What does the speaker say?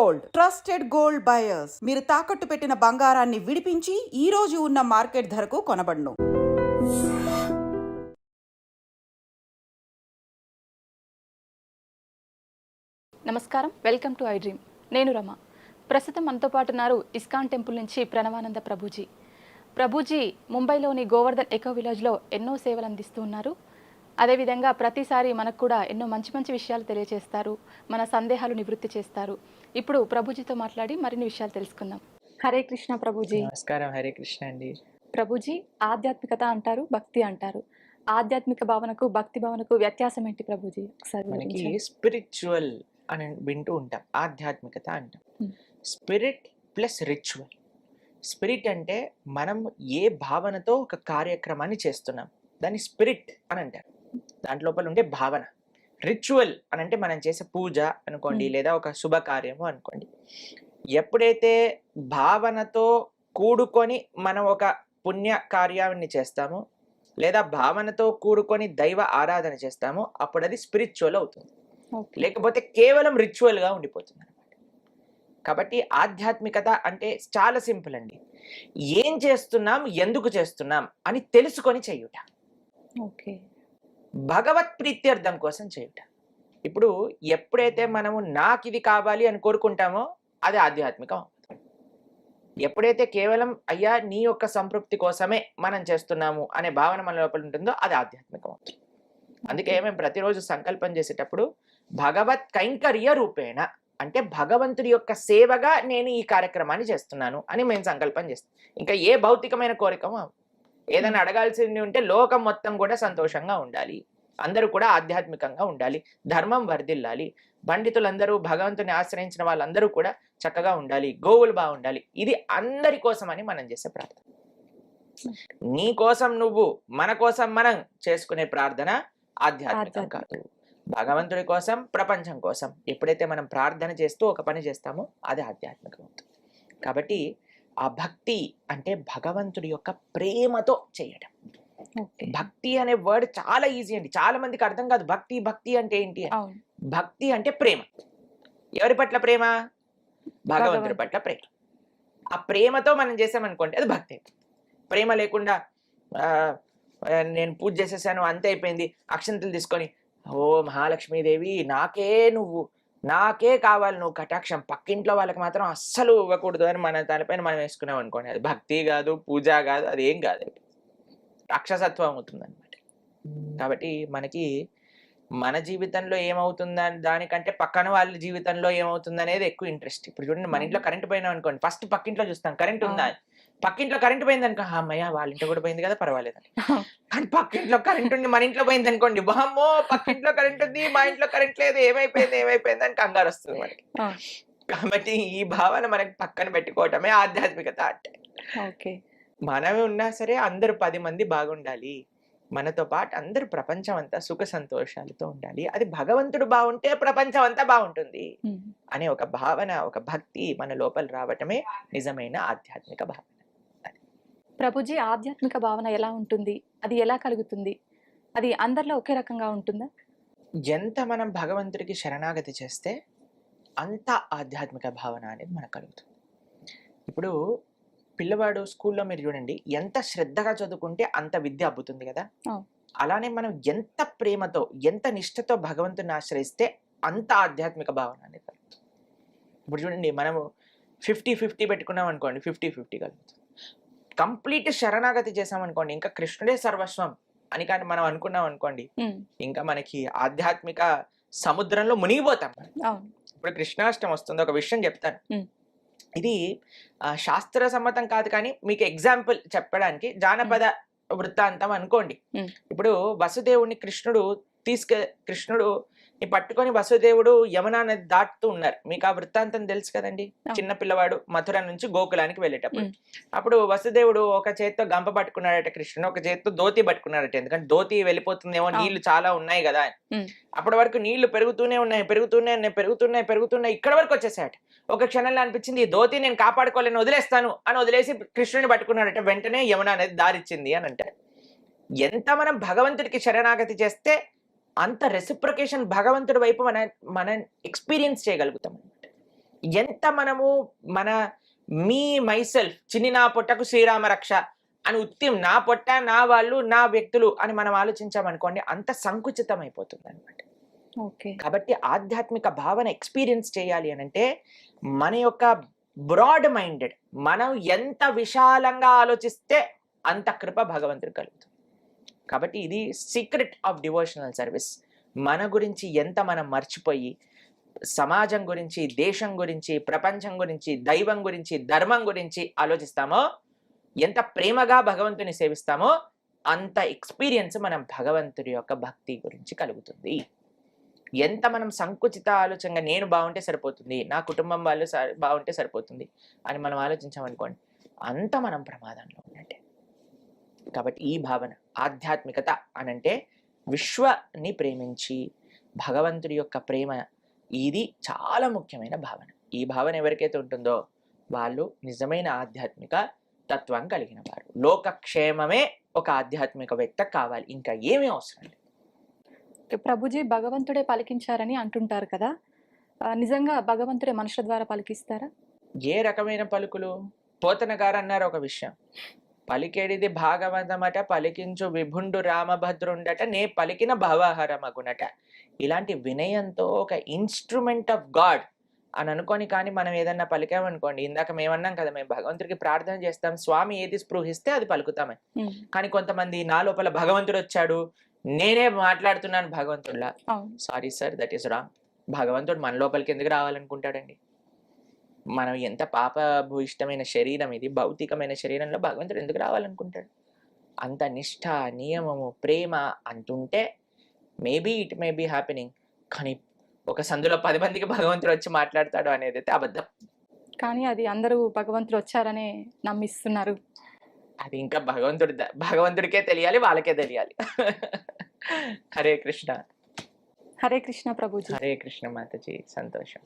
Gold, trusted gold buyers. మీరు తాకట్టు పెట్టిన బంగారాన్ని విడిపించి ఈ రోజు ఉన్న మార్కెట్ ధరకు కొనబడును. నమస్కారం, వెల్కమ్ టు ఐ డ్రీమ్. నేను రమ. ప్రస్తుతం మనతో పాటు ఉన్నారు ఇస్కాన్ టెంపుల్ నుంచి ప్రణవానంద ప్రభుజీ. ప్రభుజీ ముంబైలోని గోవర్ధన్ ఎకో విలేజ్లో ఎన్నో సేవలు అందిస్తూ ఉన్నారు. అదేవిధంగా ప్రతిసారి మనకు కూడా ఎన్నో మంచి మంచి విషయాలు తెలియజేస్తారు, మన సందేహాలు నివృత్తి చేస్తారు. ఇప్పుడు ప్రభుజీతో మాట్లాడి మరిన్ని విషయాలు తెలుసుకుందాం. హరే కృష్ణ ప్రభుజీ. నమస్కారం. హరే కృష్ణ అండి. ప్రభుజీ, ఆధ్యాత్మికత అంటారు, భక్తి అంటారు. ఆధ్యాత్మిక భావనకు భక్తి భావనకు వ్యత్యాసం ఏంటి ప్రభుజీ? ఒకసారి మనకి స్పిరిచువల్ అని వింటూ ఉంటాం, ఆధ్యాత్మికత అంటాం. Spirit plus ritual. స్పిరిట్ అంటే మనం ఏ భావనతో ఒక కార్యక్రమాన్ని చేస్తున్నాం, దాన్ని స్పిరిట్ అని అంటారు. దాంట్ లోపల ఉండే భావన. రిచువల్ అని అంటే మనం చేసే పూజ అనుకోండి, లేదా ఒక శుభకార్యము అనుకోండి. ఎప్పుడైతే భావనతో కూడుకొని మనం ఒక పుణ్య కార్యాన్ని చేస్తామో, లేదా భావనతో కూడుకొని దైవ ఆరాధన చేస్తామో, అప్పుడు అది స్పిరిచువల్ అవుతుంది. లేకపోతే కేవలం రిచువల్ గా ఉండిపోతుంది అనమాట. కాబట్టి ఆధ్యాత్మికత అంటే చాలా సింపుల్ అండి. ఏం చేస్తున్నాం, ఎందుకు చేస్తున్నాం అని తెలుసుకొని చేయుట. భగవత్ ప్రీత్యర్థం కోసం చేయుట. ఇప్పుడు ఎప్పుడైతే మనము నాకు ఇది కావాలి అని కోరుకుంటామో అది ఆధ్యాత్మికం అవుతుంది. ఎప్పుడైతే కేవలం అయ్యా నీ యొక్క సంతృప్తి కోసమే మనం చేస్తున్నాము అనే భావన మన లోపల ఉంటుందో అది ఆధ్యాత్మికం అవుతుంది. అందుకే మేము ప్రతిరోజు సంకల్పం చేసేటప్పుడు భగవత్ కైంకర్య రూపేణ, అంటే భగవంతుడి యొక్క సేవగా నేను ఈ కార్యక్రమాన్ని చేస్తున్నాను అని మేము సంకల్పం చేస్తాం. ఇంకా ఏ భౌతికమైన కోరికమో, ఏదైనా అడగాల్సింది ఉంటే లోకం మొత్తం కూడా సంతోషంగా ఉండాలి, అందరూ కూడా ఆధ్యాత్మికంగా ఉండాలి, ధర్మం వర్ధిల్లాలి, పండితులందరూ భగవంతుని ఆశ్రయించిన వాళ్ళందరూ కూడా చక్కగా ఉండాలి, గోవులు బాగుండాలి. ఇది అందరి కోసం అని మనం చేసే ప్రార్థన. నీ కోసం నువ్వు, మన కోసం మనం చేసుకునే ప్రార్థన ఆధ్యాత్మికం కాదు. భగవంతుడి కోసం, ప్రపంచం కోసం ఎప్పుడైతే మనం ప్రార్థన చేస్తూ ఒక పని చేస్తామో అది ఆధ్యాత్మికం అవుతుంది. కాబట్టి ఆ భక్తి అంటే భగవంతుడి యొక్క ప్రేమతో చేయడం. భక్తి అనే వర్డ్ చాలా ఈజీ అండి, చాలా మందికి అర్థం కాదు. భక్తి భక్తి అంటే ఏంటి? భక్తి అంటే ప్రేమ. ఎవరి పట్ల ప్రేమ? భగవంతుడి పట్ల ప్రేమ. ఆ ప్రేమతో మనం చేసామనుకోండి అది భక్తి. ప్రేమ లేకుండా నేను పూజ చేసేసాను అంతే అయిపోయింది, అక్షంతలు తీసుకొని ఓ మహాలక్ష్మీదేవి నాకే కావాలి నువ్వు కటాక్షం, పక్కింట్లో వాళ్ళకి మాత్రం అస్సలు ఇవ్వకూడదు అని మన తలపైన మనం వేసుకున్నాం అనుకోండి, అది భక్తి కాదు, పూజ కాదు, అది ఏం కాదు, రాక్షసత్వం అవుతుంది అనమాట. కాబట్టి మనకి మన జీవితంలో ఏమవుతుందని దానికంటే పక్కన వాళ్ళ జీవితంలో ఏమవుతుంది అనేది ఎక్కువ ఇంట్రెస్ట్. ఇప్పుడు చూడండి, మన ఇంట్లో కరెంట్ పోయినా అనుకోండి, ఫస్ట్ పక్కింట్లో చూస్తాం కరెంట్ ఉందా. పక్కింట్లో కరెంట్ పోయింది అనుకో, అమ్మయ్య వాళ్ళ ఇంట్లో కూడా పోయింది కదా పర్వాలేదని. కానీ పక్కింట్లో కరెంట్ ఉంది మన ఇంట్లో పోయింది అనుకోండి, బామ్మో పక్కింట్లో కరెంట్ ఉంది మా ఇంట్లో కరెంట్ లేదు, ఏమైపోయింది అని కంగారు వస్తుంది మనకి. కాబట్టి ఈ భావన మనకి పక్కన పెట్టుకోవటమే ఆధ్యాత్మికత అంటే. మనమే ఉన్నా సరే అందరూ 10 మంది బాగుండాలి, మనతో పాటు అందరూ ప్రపంచం అంతా సుఖ సంతోషాలతో ఉండాలి, అది భగవంతుడు బాగుంటే ప్రపంచం అంతా బాగుంటుంది అనే ఒక భావన, ఒక భక్తి మన లోపల రావటమే నిజమైన ఆధ్యాత్మిక భావన. ప్రభుజీ, ఆధ్యాత్మిక భావన ఎలా ఉంటుంది, అది ఎలా కలుగుతుంది, అది అందరిలో ఒకే రకంగా ఉంటుందా? ఎంత మనం భగవంతుడికి శరణాగతి చేస్తే అంత ఆధ్యాత్మిక భావన అనేది మనకు కలుగుతుంది. ఇప్పుడు పిల్లవాడు స్కూల్లో మీరు చూడండి, ఎంత శ్రద్ధగా చదువుకుంటే అంత విద్య అబ్బుతుంది కదా. అలానే మనం ఎంత ప్రేమతో, ఎంత నిష్ఠతో భగవంతుని ఆశ్రయిస్తే అంత ఆధ్యాత్మిక భావన అనేది కలుగుతుంది. ఇప్పుడు చూడండి, మనము 50-50 పెట్టుకున్నాం అనుకోండి, 50-50 కలుగుతుంది. కంప్లీట్ శరణాగతి చేసామనుకోండి, ఇంకా కృష్ణుడే సర్వస్వం అని కానీ మనం అనుకున్నాం అనుకోండి, ఇంకా మనకి ఆధ్యాత్మిక సముద్రంలో మునిగిపోతాం. ఇప్పుడు కృష్ణాష్టమి వస్తుంది, ఒక విషయం చెప్తాను. ఇది శాస్త్ర సమ్మతం కాదు, కానీ మీకు ఎగ్జాంపుల్ చెప్పడానికి జానపద వృత్తాంతం అనుకోండి. ఇప్పుడు వసుదేవుడిని కృష్ణుడు పట్టుకొని వసుదేవుడు యమునా నది దాటుతూ ఉన్నారు. మీకు ఆ వృత్తాంతం తెలుసు కదండి. చిన్న పిల్లవాడు మథుర నుంచి గోకులానికి వెళ్ళేటప్పుడు, అప్పుడు వసుదేవుడు ఒక చేత్తో గంప పట్టుకున్నాడట, కృష్ణుడు ఒక చేత్తో ధోతి పట్టుకున్నాడట. ఎందుకంటే ధోతి వెళ్ళిపోతుందేమో, నీళ్లు చాలా ఉన్నాయి కదా. అప్పటి వరకు నీళ్లు పెరుగుతూనే ఉన్నాయి, ఇక్కడ వరకు వచ్చేసాయట. ఒక క్షణంలో అనిపించింది, ఈ ధోతి నేను కాపాడుకోలేని వదిలేస్తాను అని వదిలేసి కృష్ణుని పట్టుకున్నాడట. వెంటనే యమునా అనేది దారిచ్చింది అని అంటారు. ఎంత మనం భగవంతుడికి శరణాగతి చేస్తే అంత రెసిప్రొకేషన్ భగవంతుడి వైపు మనం ఎక్స్పీరియన్స్ చేయగలుగుతాం అనమాట. ఎంత మనము మన మైసెల్ఫ్ చిన్ని నా పొట్టకు శ్రీరామ రక్ష అని నా పొట్ట నా వాళ్ళు నా వ్యక్తులు అని మనం ఆలోచించామనుకోండి, అంత సంకుచితం అయిపోతుంది అనమాట. ఓకే. కాబట్టి ఆధ్యాత్మిక భావన ఎక్స్పీరియన్స్ చేయాలి అని అంటే మన యొక్క బ్రాడ్ మైండెడ్, మనం ఎంత విశాలంగా ఆలోచిస్తే అంత కృప భగవంతుడు కలుగుతుంది. కాబట్టి ఇది సీక్రెట్ ఆఫ్ డివోషనల్ సర్వీస్. మన గురించి ఎంత మనం మర్చిపోయి సమాజం గురించి, దేశం గురించి, ప్రపంచం గురించి, దైవం గురించి, ధర్మం గురించి ఆలోచిస్తామో, ఎంత ప్రేమగా భగవంతుని సేవిస్తామో అంత ఎక్స్పీరియన్స్ మనం భగవంతుడి యొక్క భక్తి గురించి కలుగుతుంది. ఎంత మనం సంకుచిత ఆలోచనగా నేను బాగుంటే సరిపోతుంది, నా కుటుంబం వాళ్ళు బాగుంటే సరిపోతుంది అని మనం ఆలోచించామనుకోండి, అంత మనం ప్రమాదంలో ఉన్నట్టే. కాబట్టి ఈ భావన ఆధ్యాత్మికత అనంటే విశ్వని ప్రేమించి భగవంతుడి యొక్క ప్రేమ, ఇది చాలా ముఖ్యమైన భావన. ఈ భావన ఎవరికైతే ఉంటుందో వాళ్ళు నిజమైన ఆధ్యాత్మిక తత్వం కలిగిన వారు. లోకక్షేమమే ఒక ఆధ్యాత్మికవేత్త కావాలి, ఇంకా ఏమీ అవసరం లేదు. ప్రభుజీ భగవంతుడే పలికించారని అంటుంటారు కదా, నిజంగా భగవంతుడే మనుషుల ద్వారా పలికిస్తారా? ఏ రకమైన పలుకులు? పోతన గారు అన్నారు ఒక విషయం, పలికేడిది భాగవతమట, పలికించు విభుండు రామభద్రుండట, నే పలికిన భవహరమగునట. ఇలాంటి వినయంతో ఒక ఇన్స్ట్రుమెంట్ ఆఫ్ గాడ్ అని అనుకొని కానీ మనం ఏదన్నా పలికామనుకోండి, ఇందాక మేమన్నాం కదా, మేము భగవంతుడికి ప్రార్థన చేస్తాం, స్వామి ఏది స్పృహిస్తే అది పలుకుతామని. కానీ కొంతమంది నా లోపల భగవంతుడు వచ్చాడు, నేనే మాట్లాడుతున్నాను భగవంతుడిలా. Sorry sir, that is wrong. భగవంతుడు మన లోపలికి ఎందుకు రావాలనుకుంటాడండి? మనం ఎంత పాపభూయిష్టమైన శరీరం ఇది, భౌతికమైన శరీరంలో భగవంతుడు ఎందుకు రావాలనుకుంటాడు? అంత నిష్ఠ, నియమము, ప్రేమ అంటుంటే maybe it may be happening. కానీ ఒక సందులో 10 మందికి భగవంతుడు వచ్చి మాట్లాడతాడు అనేది అయితే అబద్ధం. కానీ అది అందరూ భగవంతుడు వచ్చారనే నమ్మిస్తున్నారు. అది ఇంకా భగవంతుడికే తెలియాలి, వాళ్ళకే తెలియాలి. హరే కృష్ణ. హరే కృష్ణ ప్రభుజీ. హరే కృష్ణ మాతాజీ. సంతోషం.